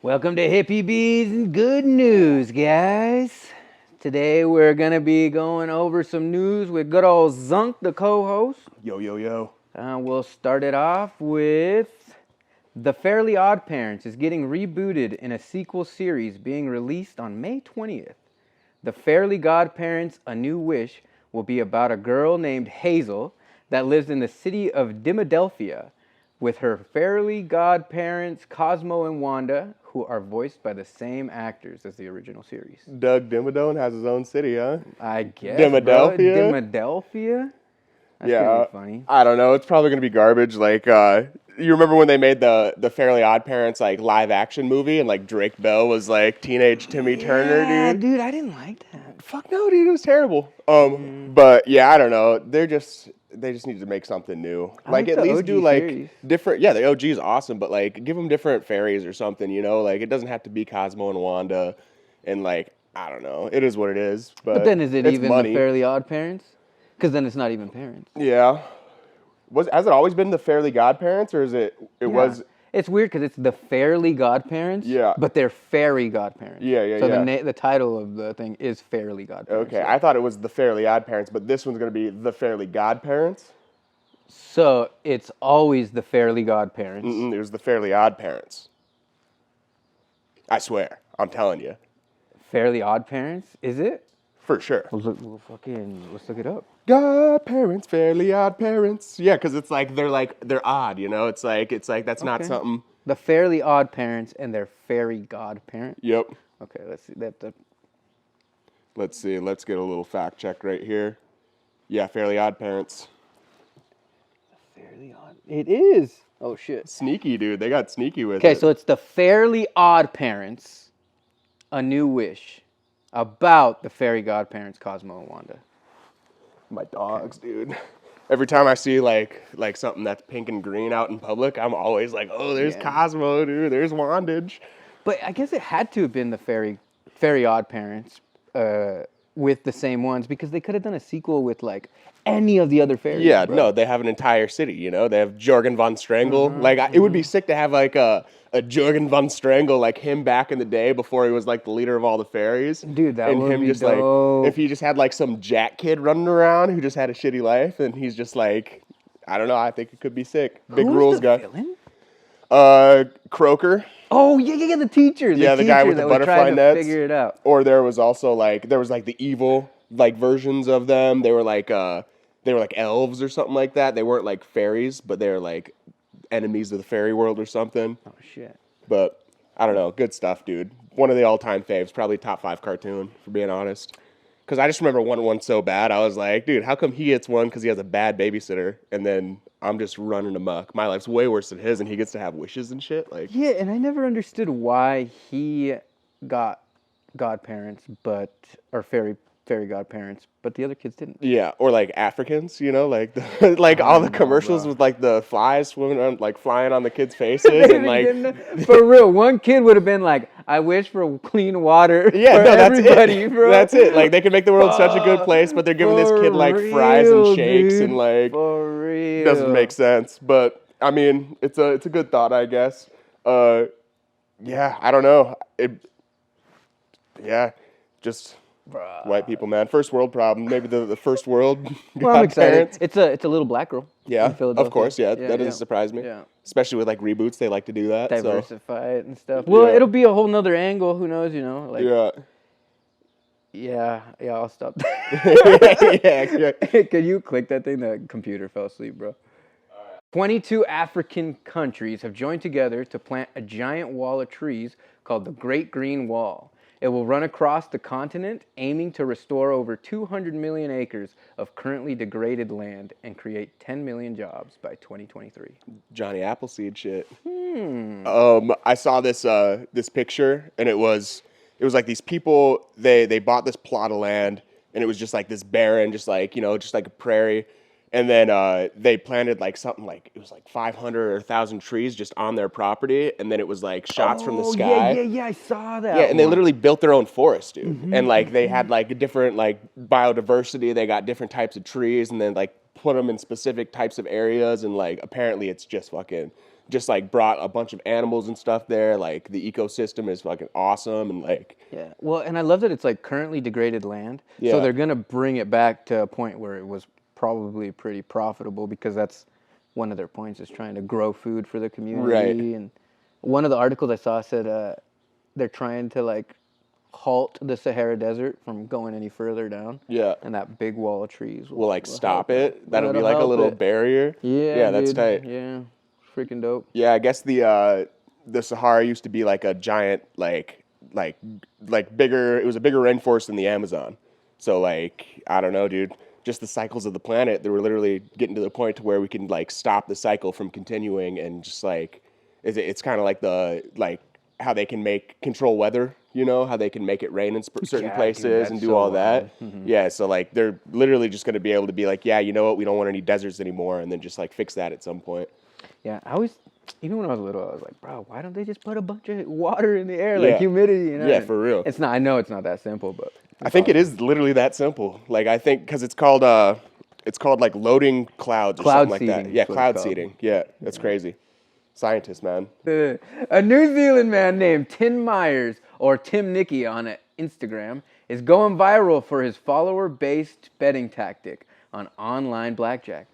Welcome to Hippie Bees and Good News, guys. Today we're going to be going over some news with good old Zunk, the co-host. Yo, yo, yo. We'll start it off with The Fairly Odd Parents is getting rebooted in a sequel series being released on May 20th. The Fairly Godparents: A New Wish will be about a girl named Hazel that lives in the city of Dimmodelphia with her Fairly Godparents Cosmo and Wanda, who are voiced by the same actors as the original series. Doug Dimmadome has his own city, huh? I guess, Dimmodelphia? bro. Dimmodelphia? That's gonna be funny. I don't know. It's probably gonna be garbage. Like, you remember when they made the Fairly Odd Parents like live action movie, and like Drake Bell was like teenage Timmy Turner, Yeah, dude. dude, I didn't like that. Fuck no, dude. It was terrible. But yeah, I don't know. They just need to make something new. like At the least OG do like series. different. Yeah, the OG is awesome, but like give them different fairies or something. You know, like it doesn't have to be Cosmo and Wanda, and like I don't know. It is what it is. But then is it it's even money. the Fairly Odd Parents? Because then it's not even parents. Yeah. Has it always been the Fairly Godparents, or is it? It was. It's weird because it's the Fairly Godparents. Yeah. But they're fairy godparents. Yeah, So yeah. the title of the thing is Fairly Godparents. Okay, I thought it was the Fairly Odd Parents, but this one's gonna be the Fairly Godparents. So it's always the Fairly Godparents. It was the Fairly Odd Parents. I swear, I'm telling you, Fairly Odd Parents? Is it? for sure. Let's look it up. Godparents, Fairly Odd Parents. Yeah, because it's like they're odd, you know. It's like that's not Okay. something. The Fairly Odd Parents and their Fairy Godparents. Yep. Okay, let's see. Let's see. Let's get a little fact check right here. Yeah, Fairly Odd Parents. Fairly Odd. It is. Oh shit. Sneaky, dude. They got sneaky with Okay, it. so it's the Fairly Odd Parents, A New Wish, about the Fairy Godparents Cosmo and Wanda. My dogs, dude. Every time I see like something that's pink and green out in public, I'm always like, oh, there's Yeah. Cosmo, dude. There's Wandage. But I guess it had to have been the Fairy Odd Parents with the same ones because they could have done a sequel with like any of the other fairies. Yeah, bro. no, they have an entire city, you know? They have Jorgen von Strangle. It would be sick to have like a Jorgen von Strangle, like him back in the day before he was like the leader of all the fairies. Dude, that and would him be just dope. like if he just had like some jack kid running around who just had a shitty life and he's just like I don't know, I think it could be sick. Big Who's rules the guy. villain? Croaker. Oh yeah, the teacher. Yeah, the guy with the that was butterfly trying to nets. figure it out. Or there was also like the evil like versions of them. They were like elves or something like that. They weren't like fairies, but they're like enemies of the fairy world or something. Oh shit. But I don't know, good stuff, dude. One of the all-time faves, probably top 5 cartoon for being honest. Because I just remember one so bad. I was like, dude, how come he gets one because he has a bad babysitter, and then I'm just running amok. My life's way worse than his, and he gets to have wishes and shit. Like, Yeah, and I never understood why he got godparents, or fairy godparents, but the other kids didn't. yeah, or like Africans, you know, like like all the commercials with like the flies swimming around, like flying on the kids' faces, and like For real, one kid would have been like, "I wish for clean water yeah, for no, that's everybody, it. bro." That's it. Like they could make the world such a good place, but they're giving this kid like fries and real, shakes dude. and like For real. doesn't make sense. But I mean, it's a good thought, I guess. Yeah, I don't know. Just Bruh. white people, man. First world problem. Maybe the first world. Well, I'm excited. godparents. It's a little black girl. Yeah, in Philadelphia. of course. Yeah, that doesn't surprise me. Yeah. Especially with like reboots, they like to do that. So Diversify it and stuff. Well, Yeah. it'll be a whole nother angle. Who knows? You know, like yeah, yeah. I'll stop. yeah. Can you click that thing? The computer fell asleep, bro. 22 African countries have joined together to plant a giant wall of trees called the Great Green Wall. It will run across the continent, aiming to restore over 200 million acres of currently degraded land and create 10 million jobs by 2023. Johnny Appleseed shit. I saw this picture, and it was like these people. They bought this plot of land, and it was just like this barren, just like just like a prairie. And then they planted like something like it was like 500 or 1,000 trees just on their property, and then it was like shots from the sky. Yeah, I saw that. Yeah, and they one. literally built their own forest, dude. And like they had like a different like biodiversity. They got different types of trees, and then like put them in specific types of areas. And like apparently it's just fucking just like brought a bunch of animals and stuff there. Like the ecosystem is fucking awesome, and like Yeah. Well, and I love that it's like currently degraded land. Yeah. So they're going to bring it back to a point where it was probably pretty profitable, because that's one of their points, is trying to grow food for the community. Right. And one of the articles I saw said they're trying to like halt the Sahara Desert from going any further down. Yeah. And that big wall of trees will like will stop help it. That'll be That'll like a help little it. barrier. Yeah, that's dude. tight. Yeah. Freaking dope. Yeah, I guess the Sahara used to be like a giant like bigger. It was a bigger rainforest than the Amazon. So like I don't know, dude. Just the cycles of the planet. They were literally getting to the point to where we can like stop the cycle from continuing, and just like it's kind of like the like how they can control weather. You know how they can make it rain in certain Yeah, places dude, and that's do so all that. wild. Yeah, so like they're literally just going to be able to be like, yeah, you know what, we don't want any deserts anymore, and then just like fix that at some point. Yeah, I always, even when I was little, I was like, bro, why don't they just put a bunch of water in the air, like Yeah. humidity, you know? Yeah, for real. It's not. I know it's not that simple, but I think it is literally that simple. Like I think because it's called like loading clouds or Cloud something like that. seeding Yeah, is what it's cloud called. seeding. Yeah, that's crazy. Scientists, man. A New Zealand man named Tim Myers, or Tim Nicky on Instagram, is going viral for his follower-based betting tactic on online blackjack.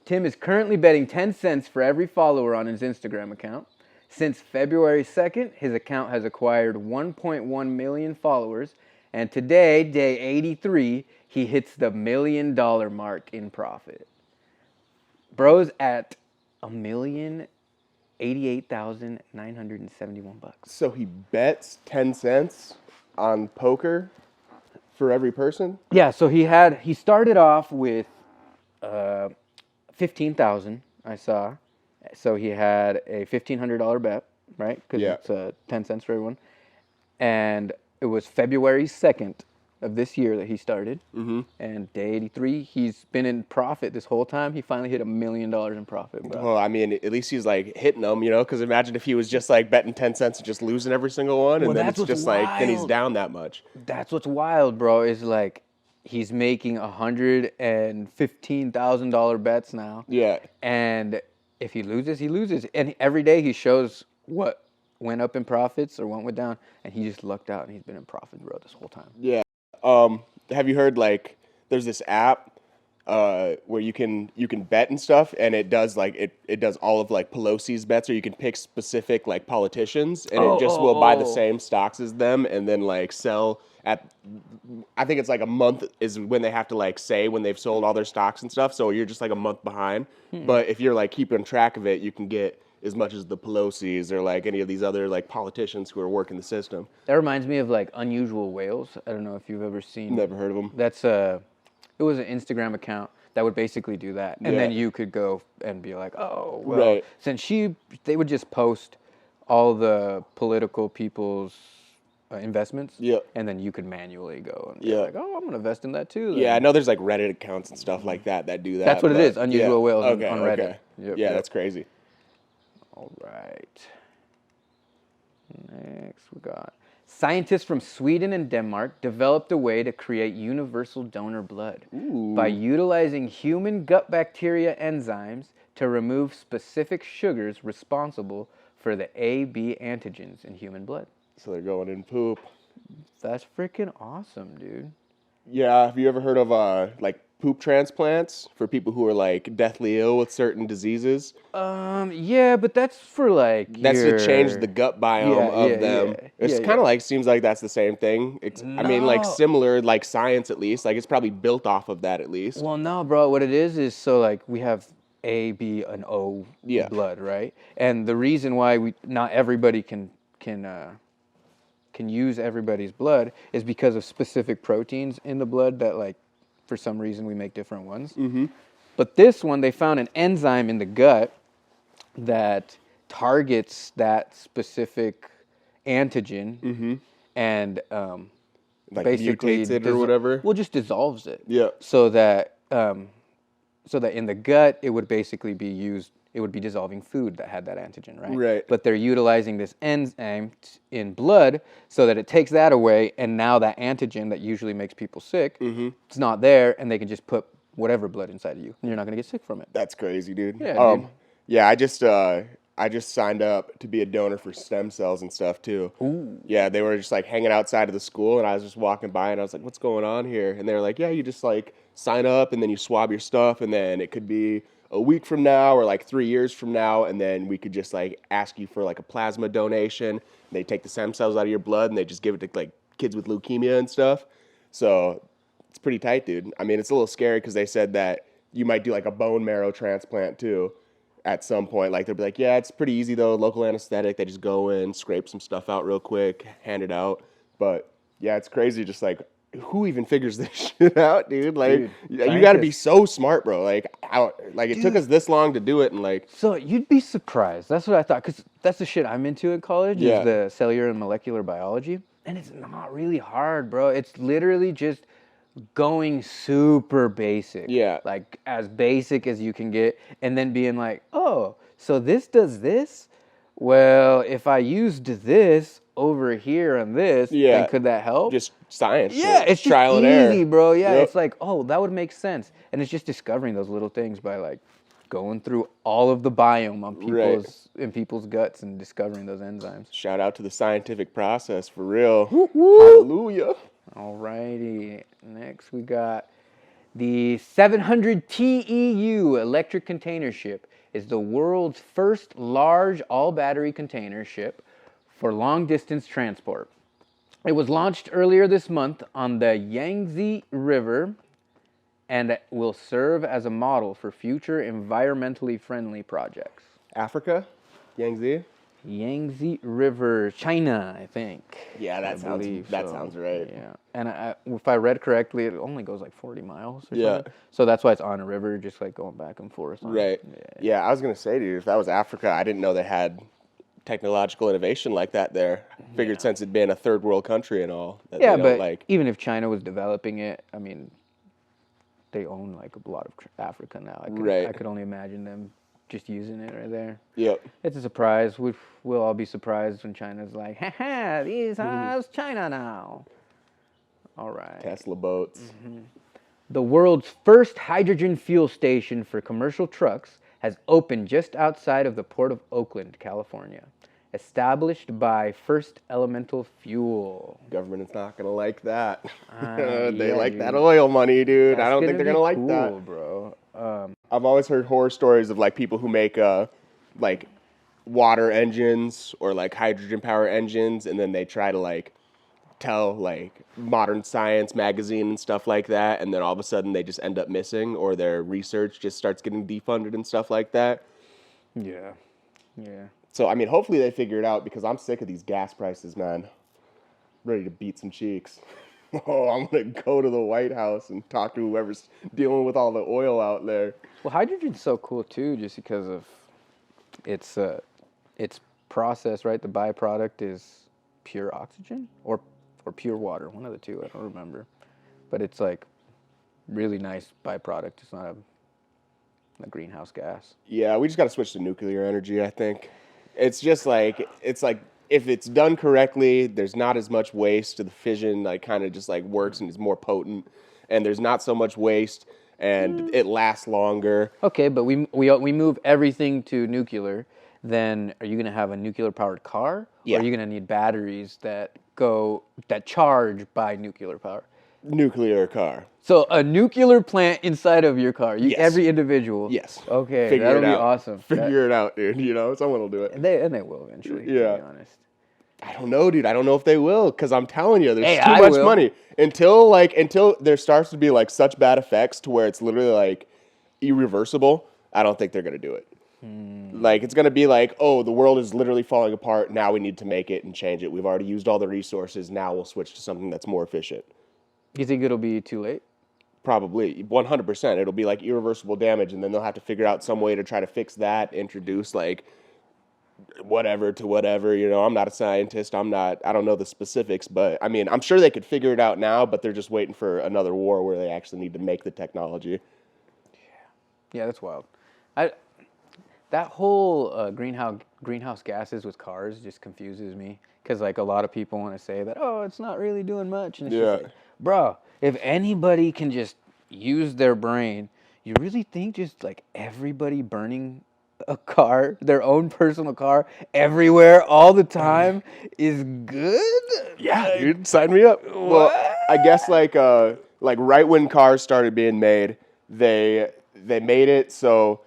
Tim is currently betting 10 cents for every follower on his Instagram account. Since February 2nd, his account has acquired 1.1 million followers, and today, day 83, he hits the $1 million mark in profit. Bro's at $1,088,971. So he bets 10 cents on poker for every person? Yeah, so he started off with 15,000, I saw. So he had a $1,500 bet, right? Because Yeah. it's 10 cents for everyone. And it was February 2nd of this year that he started. Mm-hmm. And day 83, he's been in profit this whole time. He finally hit $1 million in profit, bro. Well, I mean, at least he's like hitting them, you know, because imagine if he was just like betting 10 cents and just losing every single one, and Well, then that's it's what's just like, then he's wild. down that much. That's what's wild, bro, is like he's making $115,000 bets now. Yeah. And if he loses, he loses. And every day he shows what went up in profits or what went down, and he just lucked out, and he's been in profit, bro, this whole time. Yeah. Have you heard like there's this app where you can bet and stuff, and it does like it does all of like Pelosi's bets, or you can pick specific like politicians, and it just will buy the same stocks as them, and then like sell at, I think it's like a month is when they have to like say when they've sold all their stocks and stuff. So you're just like a month behind. But if you're like keeping track of it, you can get as much as the Pelosi's or like any of these other like politicians who are working the system. That reminds me of like Unusual Whales. I don't know if you've ever seen. Never heard of them. That's it was an Instagram account that would basically do that, and then you could go and be like, oh, well, Right. since they would just post all the political people's investments, and then you could manually go and be like, oh, I'm gonna invest in that too. Then. Yeah, I know there's like Reddit accounts and stuff like that do that. That's what it is, Unusual Whales on Okay. Reddit. Yep, Yeah, that's crazy. All right. Next, we got scientists from Sweden and Denmark developed a way to create universal donor blood by utilizing human gut bacteria enzymes to remove specific sugars responsible for the AB antigens in human blood. So they're going in poop. That's freaking awesome, dude. Yeah, have you ever heard of like poop transplants for people who are like deathly ill with certain diseases? Yeah, but that's for like That's to change the gut biome of them. It's kind of like, seems like that's the same thing. I mean, like similar, like science at least. Like it's probably built off of that at least. Well, no, bro. What it is so like we have A, B, and O blood, right? And the reason why not everybody can use everybody's blood is because of specific proteins in the blood that like for some reason we make different ones. Mm-hmm. But this one, they found an enzyme in the gut that targets that specific antigen and Like basically mutates it or whatever? Well, just dissolves it. Yeah. So that in the gut it would basically be used. It would be dissolving food that had that antigen, right? Right. But they're utilizing this enzyme in blood so that it takes that away, and now that antigen that usually makes people sick, it's not there, and they can just put whatever blood inside of you, and you're not gonna get sick from it. That's crazy, dude. Yeah, dude. Yeah, I just I just signed up to be a donor for stem cells and stuff too. Ooh. Yeah, they were just like hanging outside of the school, and I was just walking by, and I was like, "What's going on here?" And they were like, "Yeah, you just like sign up, and then you swab your stuff, and then it could be a week from now or like 3 years from now, and then we could just like ask you for like a plasma donation. And they take the stem cells out of your blood, and they just give it to like kids with leukemia and stuff. So it's pretty tight, dude. I mean, it's a little scary because they said that you might do like a bone marrow transplant too at some point. Like they'll be like, yeah, it's pretty easy though, local anesthetic. They just go in, scrape some stuff out real quick, hand it out. But yeah, it's crazy. Just like who even figures this shit out, dude? Like Dude, you got to be so smart, bro. Like it took Dude. us this long to do it, and like So you'd be surprised. That's what I thought, because that's the shit I'm into in college, Yeah. is the cellular and molecular biology. And it's not really hard, bro. It's literally just going super basic. Yeah. Like as basic as you can get, and then being like, oh, so this does this? Well, if I used this over here on this, Yeah. then could that help? just science. Yeah, shit. it's just trial and easy, error. bro. Yeah, Yep. it's like, oh, that would make sense. And it's just discovering those little things by like going through all of the biome on people's guts and discovering those enzymes. Shout out to the scientific process for real. Whoop, whoop. Hallelujah. Alrighty, next we got the 700 TEU electric container ship is the world's first large all-battery container ship for long-distance transport. It was launched earlier this month on the Yangtze River and will serve as a model for future environmentally friendly projects. Africa, Yangtze. Yangtze River, China, I think. Yeah, that I sounds believe sounds right. Yeah, and if I read correctly, it only goes like 40 miles or Yeah. something. So that's why it's on a river, just like going back and forth. Right. Yeah, I was gonna say, dude, if that was Africa, I didn't know they had technological innovation like that there. Figured since it'd been a third world country and all. That Yeah, they but don't, like, even if China was developing it, I mean, they own like a lot of Africa now. Right. I could only imagine them just using it right there. Yep. It's a surprise. We'll all be surprised when China's like, ha, these how's China now. All right. Tesla boats. The world's first hydrogen fuel station for commercial trucks has opened just outside of the port of Oakland, California. Established by First Elemental Fuel. Government is not gonna like that. Yeah, They like dude. that oil money, dude. I That's don't think they're be gonna like cool, that. bro. I've always heard horror stories of like people who make like water engines or like hydrogen power engines, and then they try to like tell like Modern Science magazine and stuff like that, and then all of a sudden they just end up missing, or their research just starts getting defunded and stuff like that. Yeah. So I mean, hopefully they figure it out, because I'm sick of these gas prices, man. Ready to beat some cheeks. Oh, I'm gonna go to the White House and talk to whoever's dealing with all the oil out there. Well, hydrogen's so cool too, just because of its process, right? The byproduct is pure oxygen or pure water, one of the two. I don't remember, but it's like really nice byproduct. It's not a greenhouse gas. Yeah, we just gotta switch to nuclear energy, I think. It's just like if it's done correctly, there's not as much waste. The fission like kind of just like works and is more potent, and there's not so much waste, and it lasts longer. Okay, but we move everything to nuclear. Then are you gonna have a nuclear powered car? Yeah. Or are you gonna need batteries that charge by nuclear power? Nuclear car. So a nuclear plant inside of your car, Yes. every individual. Yes. Okay, Figure that'll it be out. awesome. Figure it out, dude. You know, someone will do it. And they will eventually. Yeah. To be honest. I don't know, dude. I don't know if they will, because I'm telling you, there's Hey, too I much will. money. Until there starts to be like such bad effects to where it's literally like irreversible, I don't think they're gonna do it. Like it's gonna be like, oh, the world is literally falling apart. Now we need to make it and change it. We've already used all the resources. Now we'll switch to something that's more efficient. You think it'll be too late? Probably 100%. It'll be like irreversible damage, and then they'll have to figure out some way to try to fix that. Introduce like whatever to whatever. You know, I'm not a scientist. I don't know the specifics, but I mean, I'm sure they could figure it out now. But they're just waiting for another war where they actually need to make the technology. Yeah, that's wild. That whole greenhouse gases with cars just confuses me, because like a lot of people want to say that, oh, it's not really doing much, and it's just like, bro, if anybody can just use their brain, you really think just like everybody burning a car, their own personal car, everywhere, all the time, is good? Yeah, dude, sign me up. Well, I guess like right when cars started being made, they made it so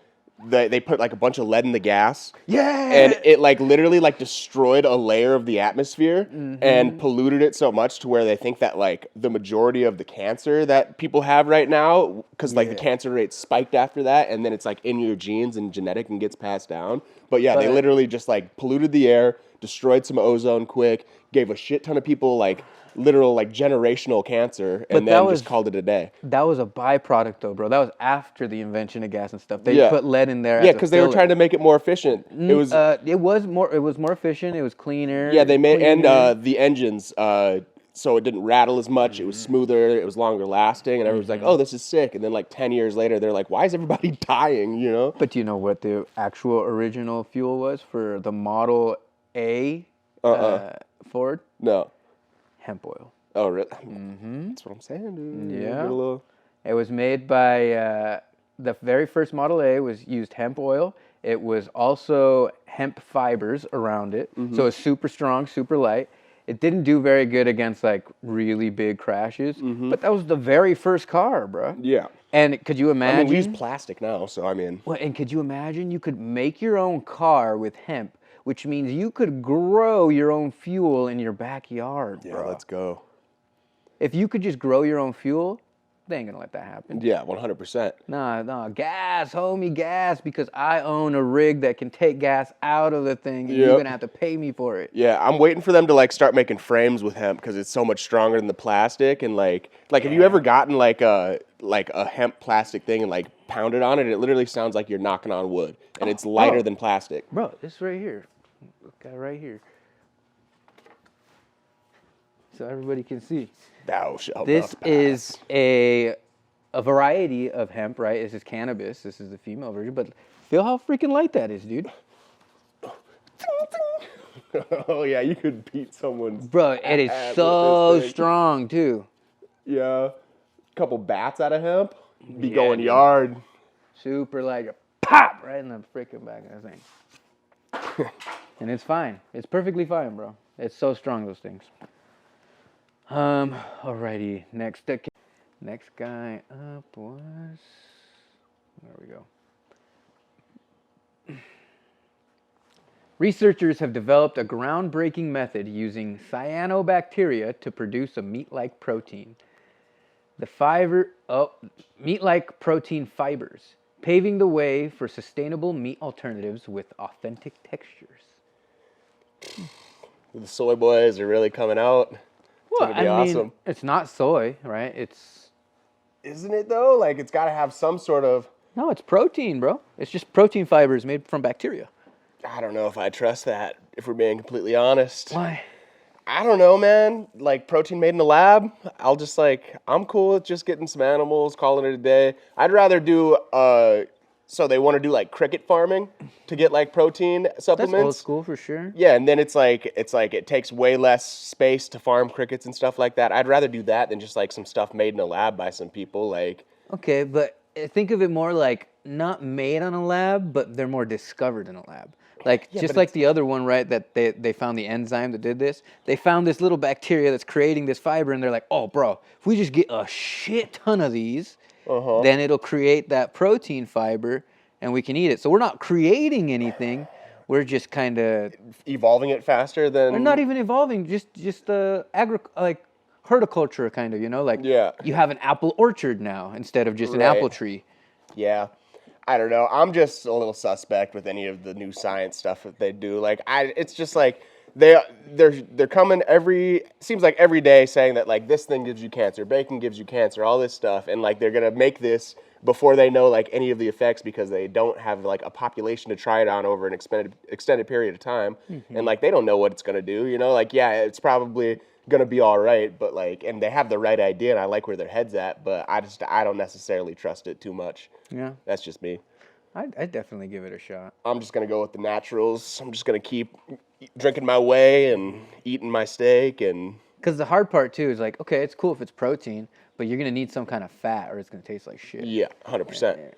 they put like a bunch of lead in the gas. Yeah. And it like literally like destroyed a layer of the atmosphere and polluted it so much to where they think that like the majority of the cancer that people have right now, because like the Yeah. cancer rate spiked after that, and then it's like in your genes and genetic and gets passed down. But yeah, they But- literally just like polluted the air, destroyed some ozone quick, gave a shit ton of people like literal like generational cancer, But and that then was- just called it a day. That was a byproduct, though, bro. That was after the invention of gas and stuff. They Yeah. put lead in there. Yeah, because they were trying to make it more efficient. It was It was more. It was more efficient. It was cleaner. yeah, they made and cleaner. the engines so it didn't rattle as much. It was smoother. It was longer lasting, and everyone's like, "Oh, this is sick." And then like 10 years later, they're like, "Why is everybody dying?" You know? But do you know what the actual original fuel was for the Model A Ford? No. Hemp oil. Oh, really? That's what I'm saying, dude. Yeah. Get a little- It was made by the very first Model A was used hemp oil. It was also hemp fibers around it, so it's super strong, super light. It didn't do very good against like really big crashes, but that was the very first car, bro. Yeah. And could you imagine? I mean, we use plastic now, so I mean. Well, and could you imagine you could make your own car with hemp, which means you could grow your own fuel in your backyard, Yeah, bro. let's go. If you could just grow your own fuel, they ain't gonna let that happen. Yeah, 100%. Nah, gas, homie, gas, because I own a rig that can take gas out of the thing, and Yep. you're gonna have to pay me for it. Yeah, I'm waiting for them to like start making frames with hemp because it's so much stronger than the plastic. And like have you ever gotten like a hemp plastic thing and like pounded on it? It literally sounds like you're knocking on wood, and it's lighter than plastic. Bro, this right here, guy right here, so everybody can see. Thou shalt This not pass. is a variety of hemp, right? This is cannabis. This is the female version, but feel how freaking light that is, dude. Oh yeah, you could beat someone's. Bro, it is ass with so this thing. strong too. Yeah, couple bats out of hemp, be Yeah, going dude. yard. Super light. You pop right in the freaking back of that thing. And it's fine. It's perfectly fine, bro. It's so strong, those things. Alrighty. Next guy up was. There we go. Researchers have developed a groundbreaking method using cyanobacteria to produce a meat-like protein. Meat-like protein fibers, paving the way for sustainable meat alternatives with authentic textures. The soy boys are really coming out. It's Well, gonna be awesome. it's not soy, right? Isn't it though? Like it's got to have some sort of. No, it's protein, bro. It's just protein fibers made from bacteria. I don't know if I trust that. If we're being completely honest. Why? I don't know, man. Like protein made in the lab, I'm cool with just getting some animals, calling it a day. I'd rather do so they want to do like cricket farming to get like protein supplements. That's old school for sure. Yeah, and then it's like it takes way less space to farm crickets and stuff like that. I'd rather do that than just like some stuff made in a lab by some people. Like Okay, but think of it more like not made on a lab, but they're more discovered in a lab. Like just like the other one, right? That they found the enzyme that did this. They found this little bacteria that's creating this fiber, and they're like, "Oh, bro, if we just get a shit ton of these, then it'll create that protein fiber, and we can eat it." So we're not creating anything. We're just kind of evolving it faster than. We're not even evolving. Just like horticulture, kind of. You know, like Yeah. you have an apple orchard now instead of just an Right. apple tree. Yeah. I don't know. I'm just a little suspect with any of the new science stuff that they do. Like it's just like they're coming seems like every day saying that like this thing gives you cancer, bacon gives you cancer, all this stuff, and like they're gonna make this before they know like any of the effects because they don't have like a population to try it on over an extended period of time, and like they don't know what it's gonna do. You know, like yeah, it's probably gonna be all right, but like, and they have the right idea, and I like where their head's at, but I don't necessarily trust it too much. Yeah, That's just me. I'd definitely give it a shot. I'm just gonna go with the naturals. I'm just gonna keep drinking my whey and eating my steak and. Because the hard part too is like, okay, it's cool if it's protein, but you're gonna need some kind of fat, or it's gonna taste like shit. Yeah, 100%.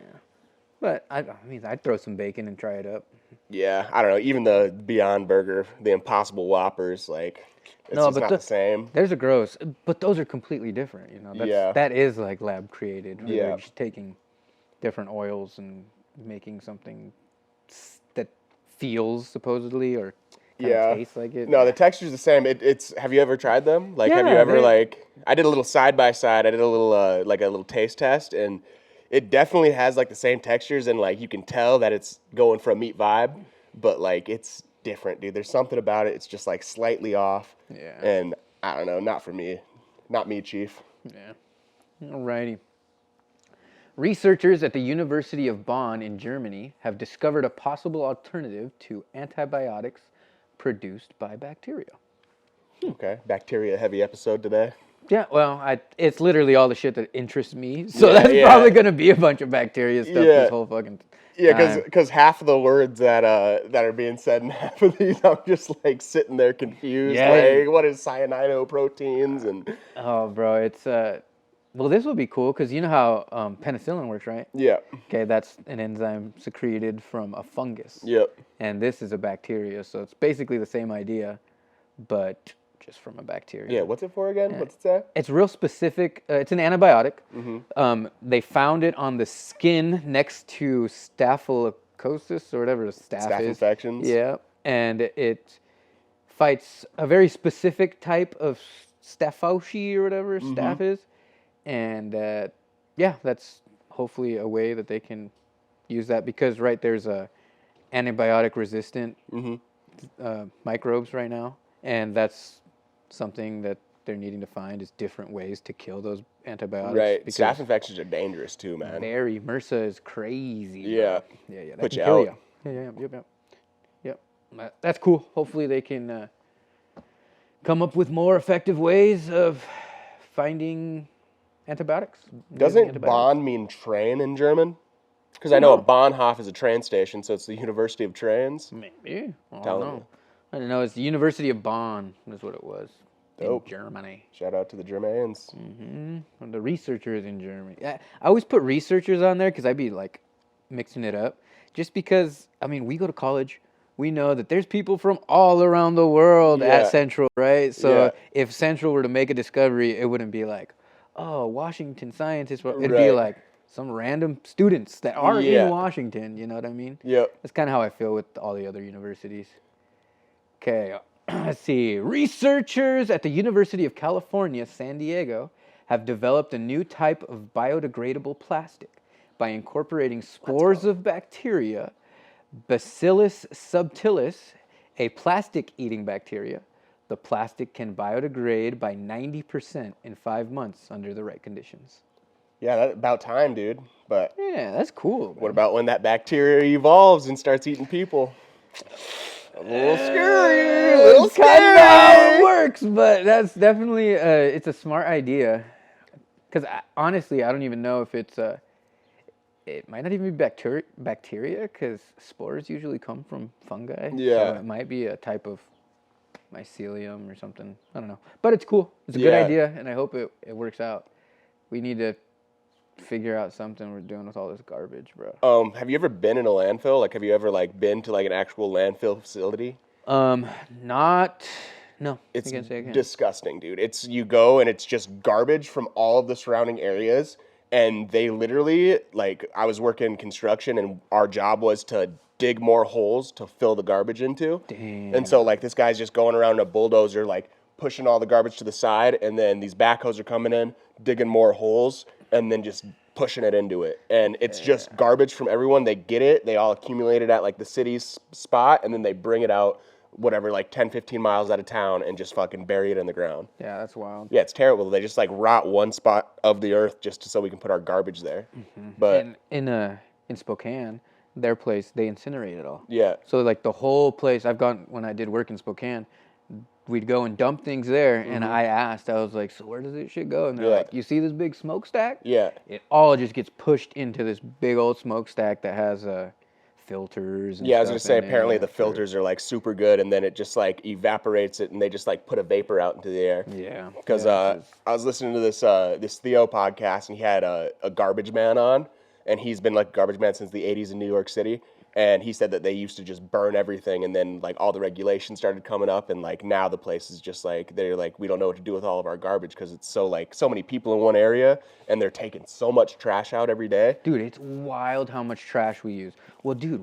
But I mean, I'd throw some bacon and try it up. Yeah, I don't know. Even the Beyond Burger, the Impossible Whoppers, like it's No, just but not the same. there's a gross. But those are completely different. You know, Yeah. that is like lab created. Where Yeah. they're just taking different oils and making something that feels supposedly or kind of Yeah. tastes like it. No, the texture's the same. It's. Have you ever tried them? Like, have you Yeah, ever like? I did a little side by side. I did a little like a little taste test, and it definitely has like the same textures, and like you can tell that it's going for a meat vibe, but like it's different, dude. There's something about it. It's just like slightly off. Yeah. And I don't know, not for me, not me, Chief. Yeah. Alrighty. Researchers at the University of Bonn in Germany have discovered a possible alternative to antibiotics produced by bacteria. Okay, bacteria heavy episode today. Yeah, well, it's literally all the shit that interests me. So Yeah, that's yeah. probably going to be a bunch of bacteria stuff Yeah. this whole fucking Yeah, time. because half of the words that are being said in half of these, I'm just like sitting there confused. Yeah. Like, what is cyanidoproteins and Oh, bro, it's well, this will be cool because you know how penicillin works, right? yeah, Okay, that's an enzyme secreted from a fungus. yep, And this is a bacteria, so it's basically the same idea, but just from a bacteria. yeah. What's it for again? What's it say? It's real specific. It's an antibiotic. Mm-hmm. They found it on the skin next to staphylococcus or whatever the staph Staph is. infections. Yeah, and it fights a very specific type of staphoshi or whatever staph is, and yeah, that's hopefully a way that they can use that because there's a antibiotic resistant microbes right now, and that's something that they're needing to find is different ways to kill those antibiotics. Right. Because Staph infections are dangerous too, man. MRSA is crazy. Bro. Yeah. Yeah. That Put can you kill out. you. Yep. That's cool. Hopefully they can come up with more effective ways of finding antibiotics. Doesn't Bonn mean train in German? Because I know a Bahnhof is a train station, so it's the University of Trains. Maybe. I don't Telling know. you. I don't know. It's the University of Bonn is what it was. Dope. In Germany. Shout out to the Germans. And the researchers in Germany. I always put researchers on there because I'd be like mixing it up. Just because, I mean, we go to college. We know that there's people from all around the world Yeah. at Central, right? So Yeah. if Central were to make a discovery, it wouldn't be like, oh, Washington scientists. It'd be Right. like some random students that are Yeah. in Washington. You know what I mean? Yep. That's kind of how I feel with all the other universities. Okay, let's see. Researchers at the University of California, San Diego, have developed a new type of biodegradable plastic by incorporating spores of bacteria, Bacillus subtilis, a plastic-eating bacteria. The plastic can biodegrade by 90% in 5 months under the right conditions. Yeah, that's about time, dude. But Yeah, that's cool. what about when that bacteria evolves and starts eating people? A little scary. A little It's kind of how it scary. works, but that's definitely it's a smart idea. Because honestly, I don't even know if it's it might not even be bacteria because spores usually come from fungi. Yeah. So it might be a type of mycelium or something. I don't know. But it's cool. It's a good Yeah. idea, and I hope it works out. We need to figure out something we're doing with all this garbage, bro. Have you ever been in a landfill? Like, have you ever like been to like an actual landfill facility? Not. No. It's I can't say again. disgusting, dude. It's you go and it's just garbage from all of the surrounding areas, and they literally like I was working construction, and our job was to dig more holes to fill the garbage into. Damn. And so like this guy's just going around in a bulldozer, like pushing all the garbage to the side, and then these backhoes are coming in, digging more holes, and then just pushing it into it. And it's just garbage from everyone. They get it, they all accumulate it at like the city's spot, and then they bring it out, whatever, like 10, 15 miles out of town and just fucking bury it in the ground. Yeah, that's wild. Yeah, it's terrible. They just like rot one spot of the earth just so we can put our garbage there. But And in Spokane, their place, they incinerate it all. yeah, So like the whole place, when I did work in Spokane, we'd go and dump things there, and I was like, so where does this shit go? And they're Yeah. like, you see this big smokestack? yeah. It all just gets pushed into this big old smokestack that has filters and Yeah, I was stuff gonna say in apparently there the filters are like super good, and then it just like evaporates it, and they just like put a vapor out into the air. Yeah. Because Yeah, I was listening to this Theo podcast, and he had a garbage man on, and he's been like a garbage man since the 80s in New York City. And he said that they used to just burn everything, and then like all the regulations started coming up, and like now the place is just like they're like we don't know what to do with all of our garbage because it's so like so many people in one area, and they're taking so much trash out every day. Dude, it's wild how much trash we use. Well, dude,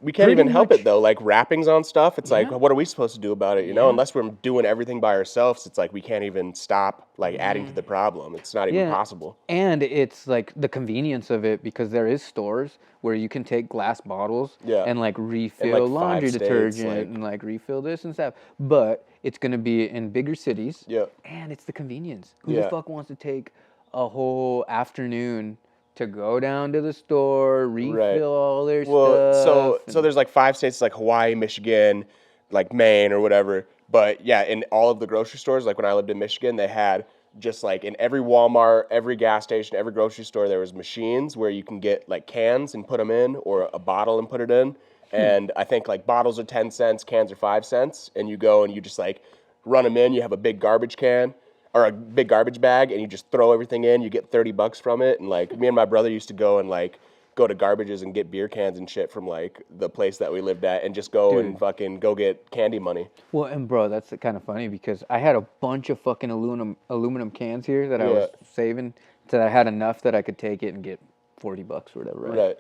We can't even help it though. Like wrappings on stuff, it's like Yeah. what are we supposed to do about it? You know, unless we're doing everything by ourselves, it's like we can't even stop like adding to the problem. It's not even possible. And it's like the convenience of it because there is stores where you can take glass bottles and like refill like, laundry 5 states, detergent like- and like refill this and stuff. But it's going to be in bigger cities. Yeah. And it's the convenience. Who Yeah. the fuck wants to take a whole afternoon to go down to the store, refill all their stuff? So there's like 5 states like Hawaii, Michigan, like Maine or whatever. But yeah, in all of the grocery stores, like when I lived in Michigan, they had just like in every Walmart, every gas station, every grocery store, there was machines where you can get like cans and put them in, or a bottle and put it in. And I think like bottles are 10 cents, cans are 5 cents, and you go and you just like run them in. You have a big garbage can or a big garbage bag, and you just throw everything in. You get $30 from it. And like me and my brother used to go and like go to garbages and get beer cans and shit from like the place that we lived at, and just go and fucking go get candy money. Well, and bro, that's kind of funny because I had a bunch of fucking aluminum cans here that I was saving, so I had enough that I could take it and get $40 or whatever. Right.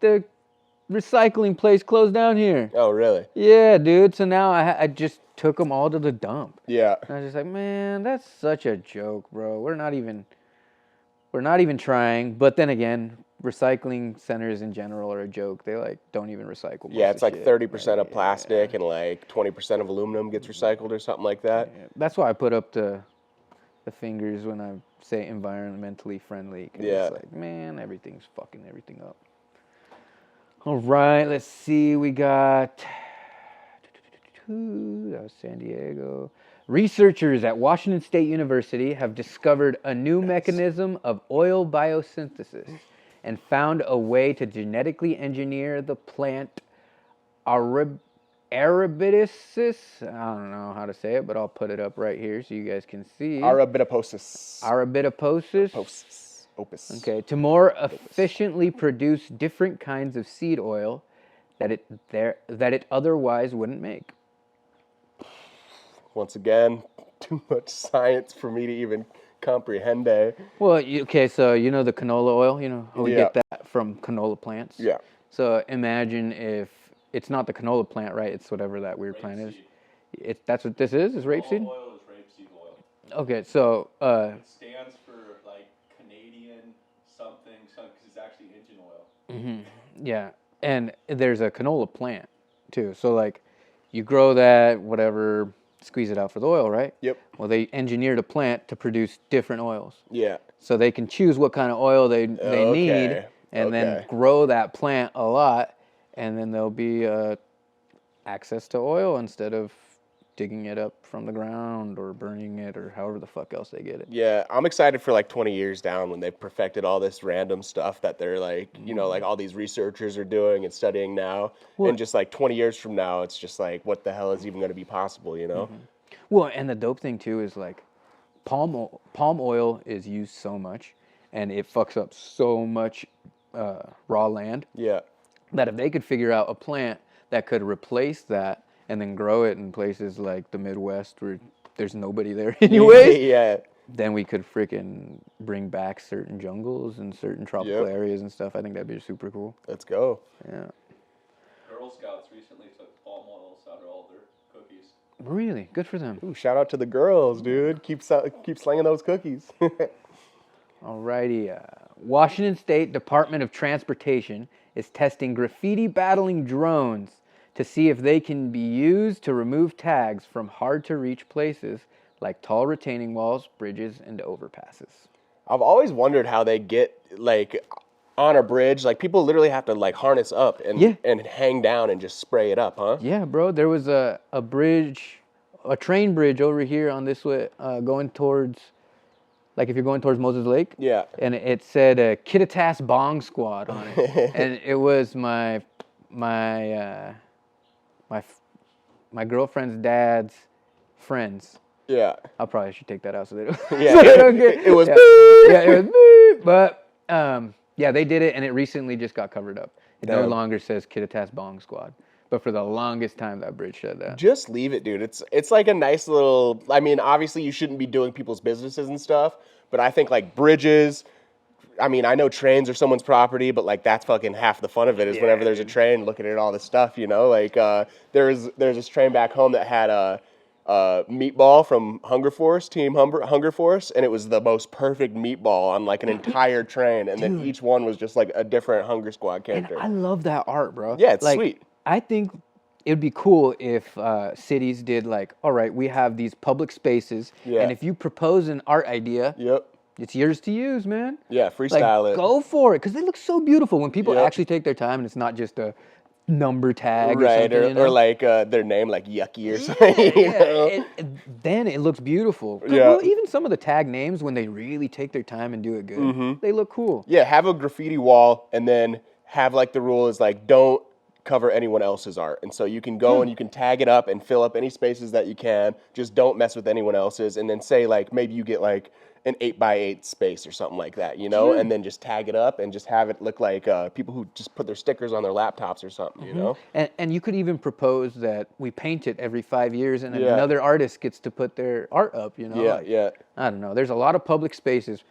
The recycling place closed down here. Oh, really? Yeah, dude. So now I just took them all to the dump. Yeah. And I was just like, man, that's such a joke, bro. We're not even trying. But then again, recycling centers in general are a joke. They like don't even recycle. Yeah, it's like 30% of plastic and like 20% of aluminum gets recycled or something like that. Yeah. That's why I put up the fingers when I say environmentally friendly. 'Cause it's like, man, everything's fucking everything up. All right, let's see. We got that was San Diego. Researchers at Washington State University have discovered a new mechanism of oil biosynthesis and found a way to genetically engineer the plant Arabidopsis. I don't know how to say it, but I'll put it up right here so you guys can see. Arabidopsis. Opus. Okay, to more efficiently produce different kinds of seed oil that it otherwise wouldn't make. Once again, too much science for me to even comprehend. Well, okay, so you know the canola oil, you know how we get that from canola plants? Yeah. So imagine if it's not the canola plant, right? It's whatever that weird plant is. That's what this is rapeseed? Oil is rapeseed oil. Okay, so it stands for like Canadian something, because it's actually engine oil. yeah, and there's a canola plant too. So like you grow that, whatever, squeeze it out for the oil, right? Yep. Well, they engineered a plant to produce different oils. Yeah. So they can choose what kind of oil they need and then grow that plant a lot, and then there'll be access to oil instead of digging it up from the ground or burning it or however the fuck else they get it. Yeah, I'm excited for like 20 years down when they've perfected all this random stuff that they're like, you know, like all these researchers are doing and studying now. And just like 20 years from now, it's just like, what the hell is even going to be possible, you know? Well, and the dope thing too is like palm oil is used so much and it fucks up so much raw land. Yeah. That if they could figure out a plant that could replace that and then grow it in places like the Midwest where there's nobody there anyway, Yeah. then we could freaking bring back certain jungles and certain tropical areas and stuff. I think that'd be super cool. Let's go. Yeah. Girl Scouts recently took palm oils out of all their cookies. Really? Good for them. Ooh, shout out to the girls, dude. Keep slinging those cookies. Alrighty. Washington State Department of Transportation is testing graffiti battling drones to see if they can be used to remove tags from hard-to-reach places like tall retaining walls, bridges, and overpasses. I've always wondered how they get like on a bridge. Like people literally have to like harness up and hang down and just spray it up, huh? Yeah, bro. There was a bridge, a train bridge over here on this way, going towards, like if you're going towards Moses Lake. Yeah. And it said Kittitas Bong Squad on it, and it was my girlfriend's dad's friends. Yeah. I probably should take that out so they don't. Yeah. So they don't get, It was. yeah, it was. But Yeah, they did it, and it recently just got covered up. It no Damn. longer says Kittitas Bong Squad. But for the longest time, that bridge said that. Just leave it, dude. It's like a nice little. I mean, obviously, you shouldn't be doing people's businesses and stuff, but I think like bridges. I mean, I know trains are someone's property, but like that's fucking half the fun of it is whenever there's a train, looking at all this stuff, you know. Like there's this train back home that had a meatball from Hunger Force, Team Hunger Force, and it was the most perfect meatball on like an entire train, and then each one was just like a different Hunger Squad character. And I love that art, bro. Yeah, it's like, sweet. I think it would be cool if cities did like, all right, we have these public spaces, Yeah. and if you propose an art idea, Yep. it's yours to use, man. Yeah, freestyle it. Go for it, because they look so beautiful when people Yep. actually take their time, and it's not just a number tag Right, or something. or, You know? or like their name, like Yucky or something. You know? Then it looks beautiful. Yeah. Well, even some of the tag names, when they really take their time and do it good, they look cool. Yeah, have a graffiti wall, and then have like the rule is like don't cover anyone else's art. And so you can go and you can tag it up and fill up any spaces that you can. Just don't mess with anyone else's. And then say like maybe you get like an 8x8 space or something like that, you know, and then just tag it up and just have it look like people who just put their stickers on their laptops or something, you know? And you could even propose that we paint it every 5 years, and then Yeah. another artist gets to put their art up, you know? Yeah, Like, yeah, I don't know. There's a lot of public spaces.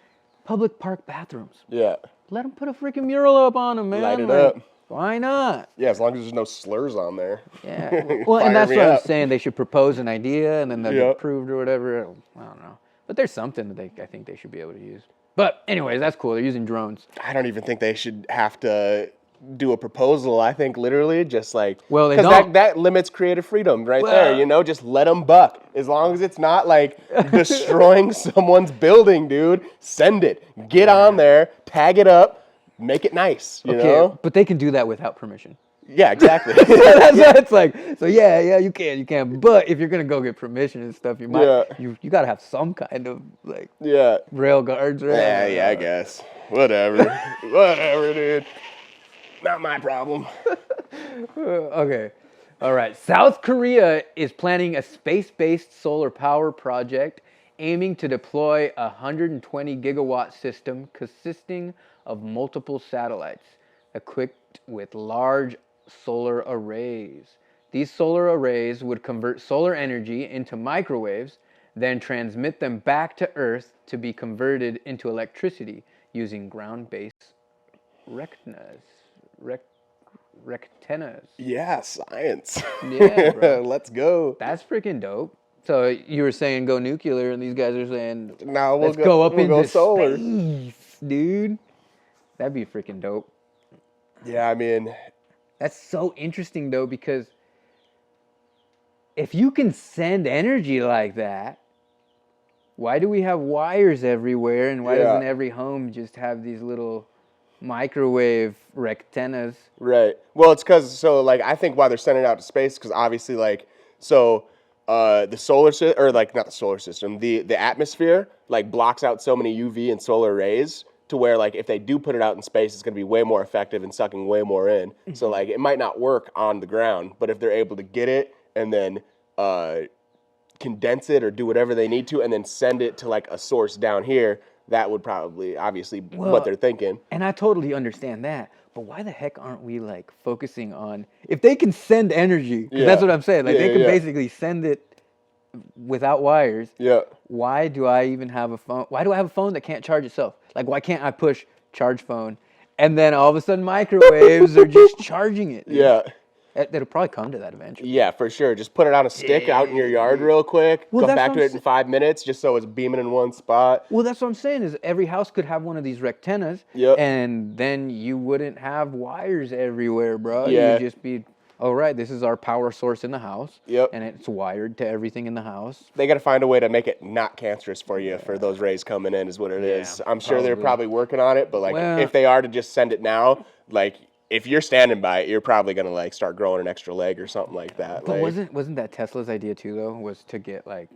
Public park bathrooms. yeah. Let them put a freaking mural up on them, man. Light it Like, up. Why not? Yeah, as long as there's no slurs on there. Yeah. Well, Fire and that's me what I'm up. saying. They should propose an idea, and then they'll Yep. get approved or whatever. I don't know. But there's something that I think they should be able to use. But anyways, that's cool. They're using drones. I don't even think they should have to do a proposal. I think literally just like, Well, they 'cause don't. that limits creative freedom right there. Well- You know, just let them buck. As long as it's not like destroying someone's building, dude. Send it. Get on there. Tag it up. Make it nice. You know? But they can do that without permission. Yeah, exactly. That's what it's like. So yeah, you can. But if you're gonna go get permission and stuff, you might Yeah. you gotta have some kind of like Yeah. rail guards, right? Yeah, I guess. Whatever. Whatever, dude. Not my problem. Okay. All right. South Korea is planning a space-based solar power project aiming to deploy a 120 gigawatt system consisting of multiple satellites equipped with large solar arrays. These solar arrays would convert solar energy into microwaves, then transmit them back to Earth to be converted into electricity using ground-based rectennas. Yeah, science. Yeah, bro. Let's go. That's freaking dope. So you were saying go nuclear, and these guys are saying Now we'll let's go up we'll into go solar. space, dude. That'd be freaking dope. Yeah, I mean, That's so interesting though, because if you can send energy like that, why do we have wires everywhere, and why Yeah. doesn't every home just have these little microwave rectennas? right. Well, it's because, so, like, I think why they're sending it out to space, because obviously, like, so, the solar system, or, like, not the solar system, the atmosphere, like, blocks out so many UV and solar rays to where, like, if they do put it out in space, it's going to be way more effective in sucking way more in. So, like, it might not work on the ground, but if they're able to get it and then condense it or do whatever they need to and then send it to, like, a source down here, that would probably, obviously, Well, what they're thinking. And I totally understand that. But why the heck aren't we like focusing on if they can send energy? 'Cause Yeah. that's what I'm saying. Like Yeah, they can yeah. basically send it without wires. Yeah. Why do I even have a phone? Why do I have a phone that can't charge itself? Like why can't I push charge phone and then all of a sudden microwaves are just charging it? dude? Yeah. It'll probably come to that eventually. Yeah, for sure. Just put it on a stick out in your yard real quick. Well, Come that's back what to I'm it in 5 minutes just so it's beaming in one spot. Well, that's what I'm saying is every house could have one of these rectennas, Yep. and then you wouldn't have wires everywhere, bro. Yeah. You'd just be, oh, right, this is our power source in the house, Yep. and it's wired to everything in the house. They got to find a way to make it not cancerous for you for those rays coming in is what it is. I'm sure they're probably working on it, but like Well- if they are to just send it now, like if you're standing by it, you're probably going to like start growing an extra leg or something like that. But Like, wasn't that Tesla's idea too, though, was to get like